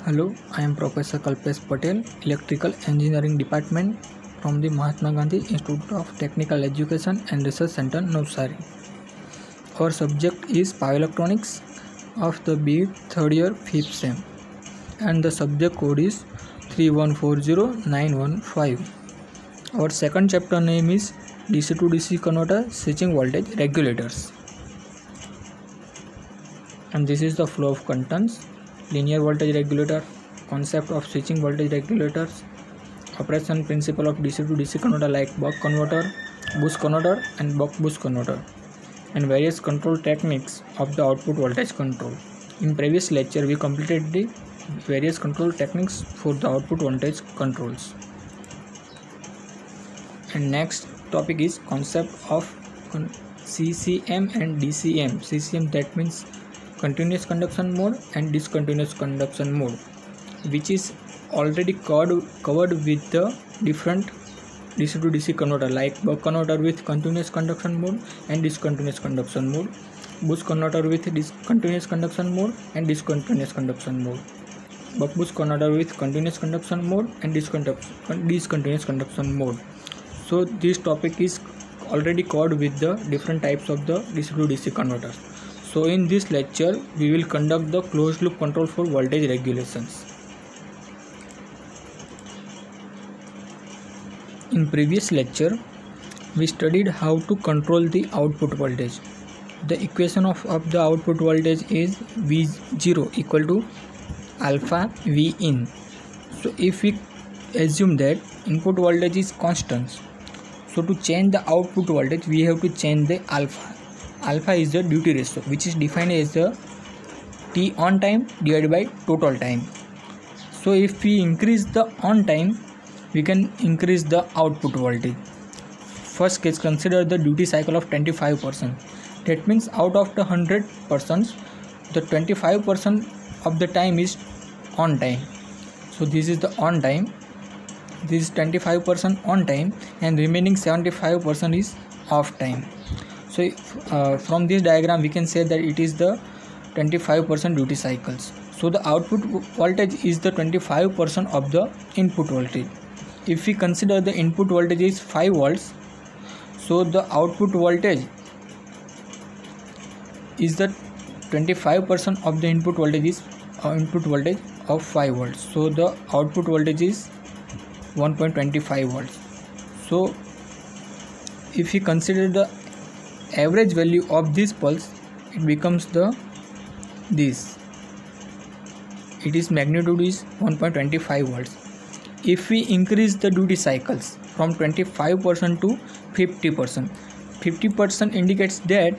Hello, I am Professor Kalpesh Patel, Electrical Engineering Department from the Mahatma Gandhi Institute of Technical Education and Research Center, Navsari. Our subject is Power Electronics of the BE 3rd year 5th sem and the subject code is 3140915. Our second chapter name is DC to DC converter switching voltage regulators. And this is the flow of contents: linear voltage regulator, concept of switching voltage regulators, operation principle of DC to DC converter like buck converter, boost converter and buck boost converter, and various control techniques of the output voltage control. In previous lecture we completed the various control techniques for the output voltage controls. And next topic is concept of CCM and DCM. CCM, that means continuous conduction mode, and discontinuous conduction mode, which is already covered with the different DC to DC converter like buck converter with continuous conduction mode and discontinuous conduction mode, boost converter with discontinuous conduction mode and discontinuous conduction mode, buck boost converter with continuous conduction mode and discontinuous conduction mode. So this topic is already covered with the different types of the DC to DC converters. So in this lecture we will conduct the closed loop control for voltage regulations. In previous lecture we studied how to control the output voltage. The equation of the output voltage is V0 equal to alpha V in. So if we assume that input voltage is constant, so to change the output voltage we have to change the alpha. Alpha is the duty ratio, which is defined as the T on time divided by total time. So if we increase the on time, we can increase the output voltage. First case, consider the duty cycle of 25%. That means out of the 100%, the 25% of the time is on time. So this is the on time. This is 25% on time and remaining 75% is off time. So from this diagram we can say that it is the 25% duty cycles. So the output voltage is the 25% of the input voltage. If we consider the input voltage is 5 volts, so the output voltage is the 25% of the input voltage is input voltage of 5 volts. So the output voltage is 1.25 volts. So if we consider the average value of this pulse, it becomes this. It is magnitude is 1.25 volts. If we increase the duty cycles from 25% to 50%, 50% indicates that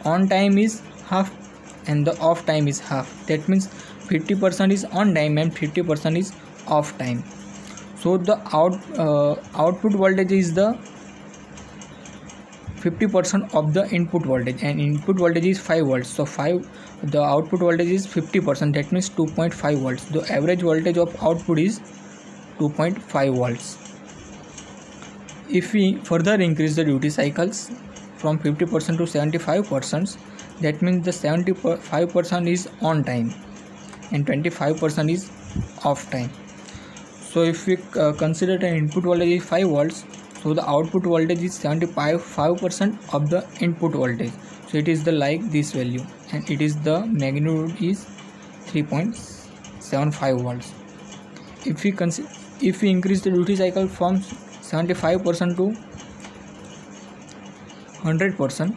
on time is half and the off time is half. That means 50% is on time and 50% is off time. So the output voltage is the 50% of the input voltage, and input voltage is 5 volts. So the output voltage is 50%, that means 2.5 volts. The average voltage of output is 2.5 volts. If we further increase the duty cycles from 50% to 75%, that means the 75% is on time and 25% is off time. So if we consider the input voltage is 5 volts, so the output voltage is 75% of the input voltage. So it is the like this value, and it is the magnitude is 3.75 volts. If we increase the duty cycle from 75% to 100%,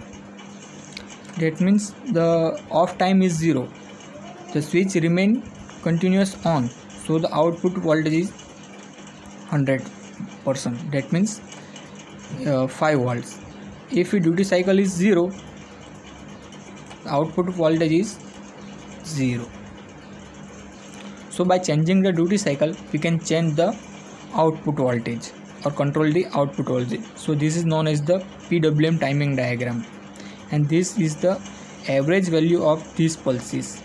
that means the off time is 0. The switch remain continuous on, so the output voltage is 100%. That means 5 volts. If the duty cycle is 0, the output voltage is 0. So by changing the duty cycle we can change the output voltage or control the output voltage. So this is known as the PWM timing diagram, and this is the average value of these pulses.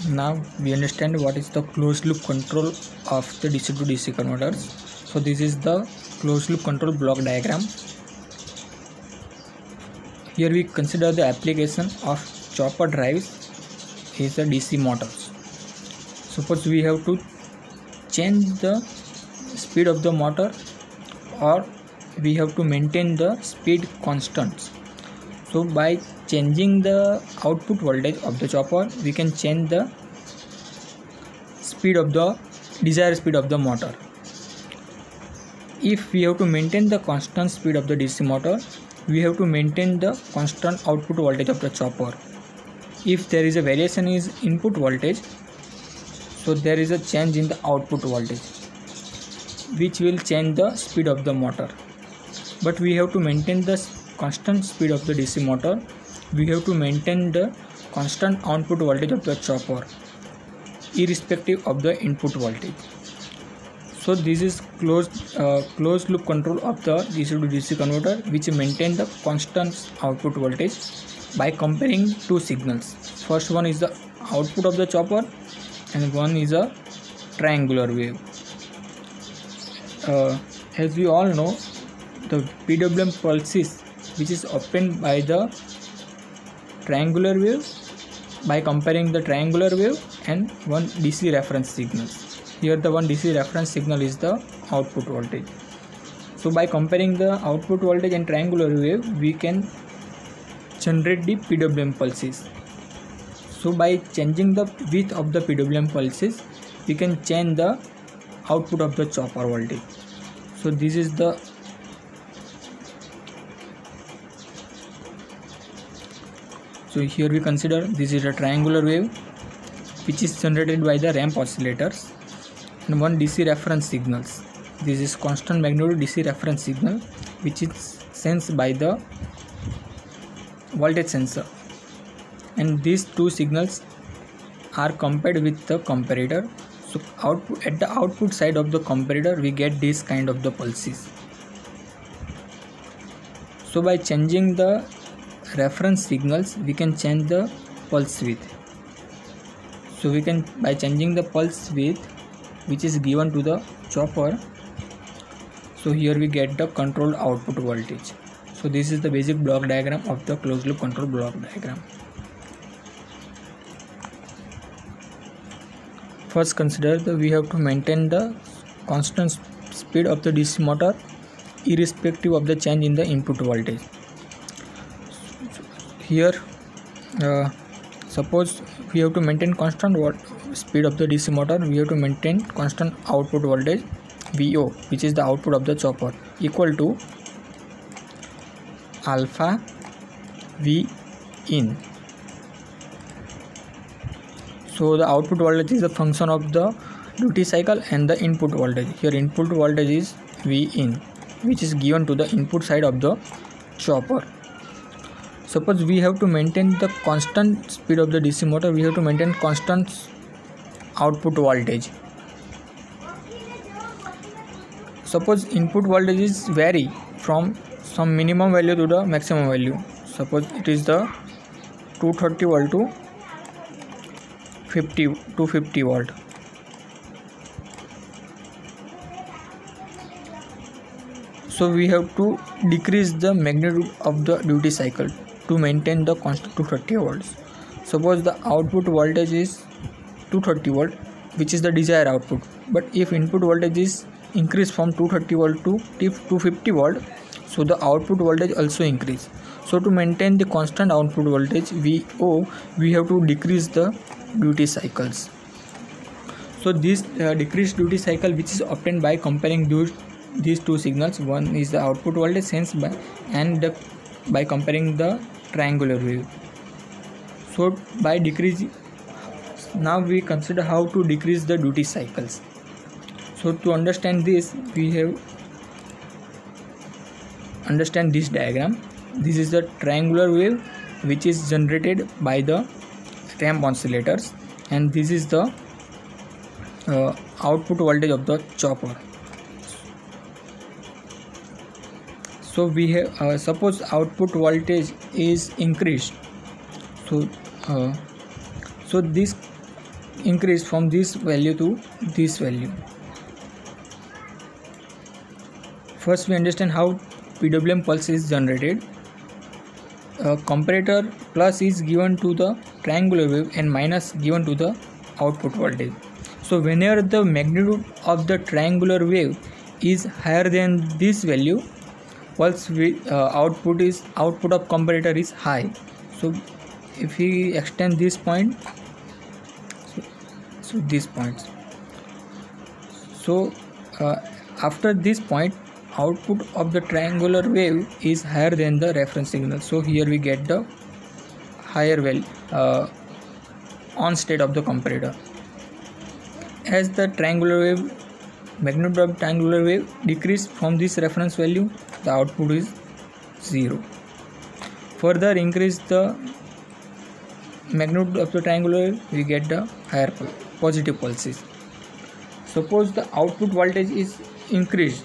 Now we understand what is the closed loop control of the DC to DC converters. So this is the closed loop control block diagram. Here we consider the application of chopper drives is the DC motors. Suppose we have to change the speed of the motor, or we have to maintain the speed constants. So by changing the output voltage of the chopper, we can change the speed of the desired speed of the motor. If we have to maintain the constant speed of the DC motor, we have to maintain the constant output voltage of the chopper. If there is a variation in input voltage, so there is a change in the output voltage, which will change the speed of the motor. But we have to maintain the constant speed of the DC motor. We have to maintain the constant output voltage of the chopper, irrespective of the input voltage. So this is closed loop control of the DC to DC converter, which maintain the constant output voltage by comparing two signals. First one is the output of the chopper, and one is a triangular wave. As we all know, the PWM pulses which is obtained by the triangular wave by comparing the triangular wave and one DC reference signals. Here the one DC reference signal is the output voltage. So by comparing the output voltage and triangular wave, we can generate the PWM pulses. So by changing the width of the PWM pulses, we can change the output of the chopper voltage. So this is the here we consider this is a triangular wave which is generated by the ramp oscillators, and one DC reference signals. This is constant magnitude DC reference signal which is sensed by the voltage sensor, and these two signals are compared with the comparator. So at the output side of the comparator, we get this kind of the pulses. So by changing the reference signals, we can change the pulse width. So we can, by changing the pulse width which is given to the chopper, so here we get the controlled output voltage. So this is the basic block diagram of the closed loop control block diagram. First consider that we have to maintain the constant speed of the DC motor irrespective of the change in the input voltage. Here suppose we have to maintain constant speed of the DC motor, we have to maintain constant output voltage VO, which is the output of the chopper, equal to alpha V in. So the output voltage is a function of the duty cycle and the input voltage. Here input voltage is V in, which is given to the input side of the chopper. Suppose we have to maintain the constant speed of the DC motor, we have to maintain constant output voltage. Suppose input voltages vary from some minimum value to the maximum value. Suppose it is the 230 volt to 250 volt. So we have to decrease the magnitude of the duty cycle to maintain the constant 230 volts. Suppose the output voltage is 230 volt, which is the desired output, but if input voltage is increased from 230 volt to 250 volt, so the output voltage also increase. So to maintain the constant output voltage VO, we have to decrease the duty cycles. So this decreased duty cycle, which is obtained by comparing these two signals, one is the output voltage sensed by by comparing the triangular wave. So by decreasing, now we consider how to decrease the duty cycles. So to understand this, we have understand this diagram. This is the triangular wave which is generated by the ramp oscillators, and this is the output voltage of the chopper. So we have suppose output voltage is increased, so this increase from this value to this value. First we understand how PWM pulse is generated. comparator plus is given to the triangular wave and minus given to the output voltage. So whenever the magnitude of the triangular wave is higher than this value, pulse width output of comparator is high. So if we extend this point, so this point, so after this point, output of the triangular wave is higher than the reference signal. So here we get the higher value on state of the comparator. As the triangular wave magnitude of triangular wave decrease from this reference value, the output is 0. Further increase the magnitude of the triangular wave, we get the higher positive pulses. Suppose the output voltage is increased.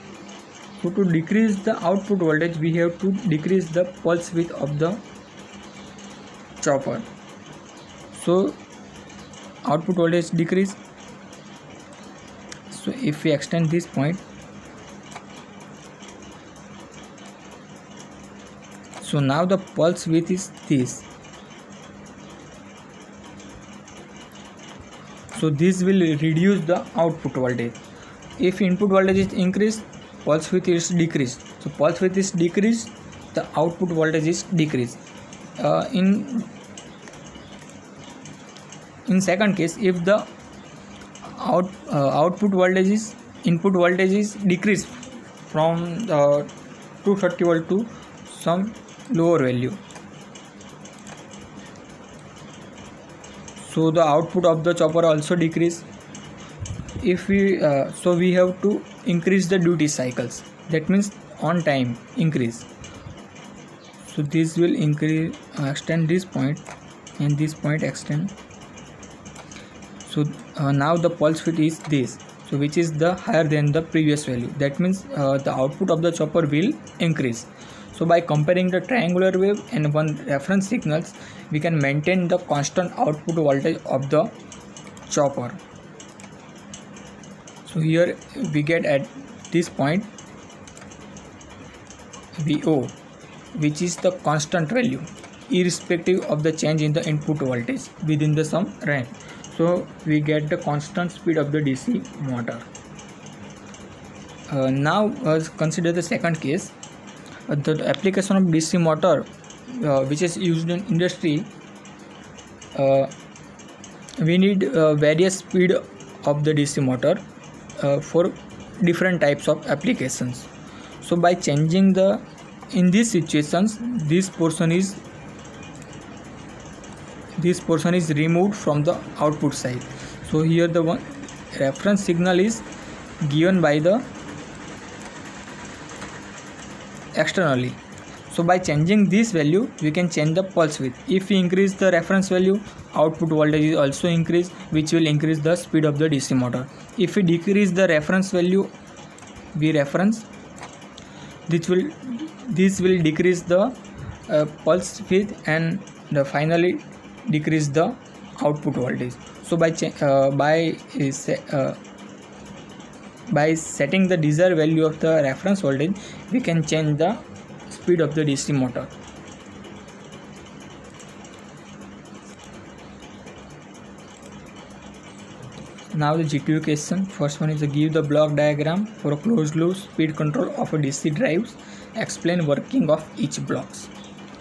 So to decrease the output voltage, we have to decrease the pulse width of the chopper. So output voltage decrease. So if we extend this point, so now the pulse width is this. So this will reduce the output voltage. If input voltage is increased, pulse width is decreased. So pulse width is decreased, the output voltage is decreased. In second case, if the input voltage is decreased from 230 volt to some lower value, so the output of the chopper also decrease. If we so we have to increase the duty cycles, that means on time increase. So this will increase, extend this point and this point extend. So now the pulse width is this, so which is the higher than the previous value. That means the output of the chopper will increase. So by comparing the triangular wave and one reference signals, we can maintain the constant output voltage of the chopper. So here we get at this point VO, which is the constant value irrespective of the change in the input voltage within the some range. So we get the constant speed of the DC motor. Now consider the second case. The application of DC motor which is used in industry. We need various speed of the DC motor for different types of applications. So by changing in these situations, this portion is removed from the output side. So here the one reference signal is given by the externally. So by changing this value, we can change the pulse width. If we increase the reference value, output voltage is also increased, which will increase the speed of the DC motor. If we decrease the reference value, this will decrease the pulse width and finally decrease the output voltage. So by setting the desired value of the reference voltage, we can change the speed of the DC motor. Now the GTU question. First one is give the block diagram for a closed loop speed control of a DC drives. Explain working of each blocks.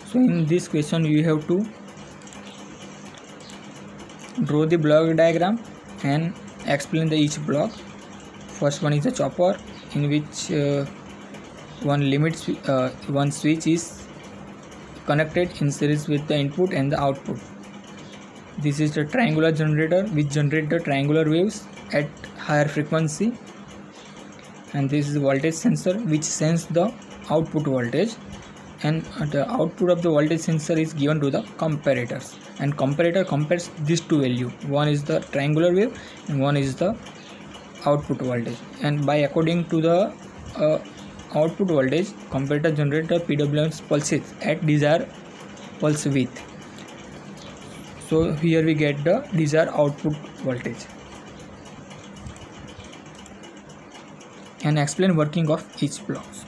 So in this question you have to draw the block diagram and explain each block. First one is a chopper, in which one switch is connected in series with the input and the output. This is the triangular generator, which generates the triangular waves at higher frequency, and this is the voltage sensor, which senses the output voltage, and the output of the voltage sensor is given to the comparators, and comparator compares these two values. One is the triangular wave and one is the output voltage, and by according to the output voltage, comparator generates the PWM pulses at desired pulse width. So here we get the desired output voltage. And explain working of each blocks.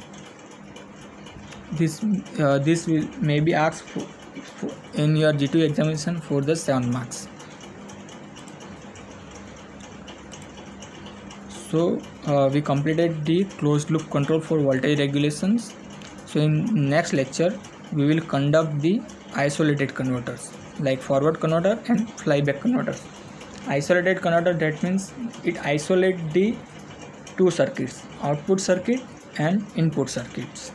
this will maybe asked for in your G2 examination for the 7 marks. So we completed the closed loop control for voltage regulations. So in next lecture we will conduct the isolated converters like forward converter and flyback converters. Isolated converter, that means it isolates the two circuits, output circuit and input circuits.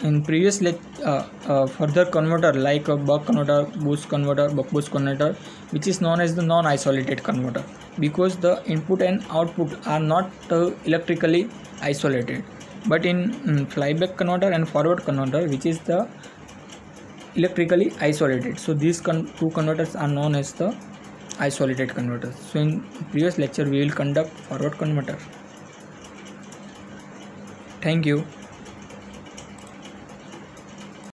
In previous further converter like a buck converter, boost converter, buck boost converter, which is known as the non-isolated converter, because the input and output are not electrically isolated. But in flyback converter and forward converter, which is the electrically isolated, so these two converters are known as the isolated converters. So in previous lecture we will conduct forward converter. Thank you.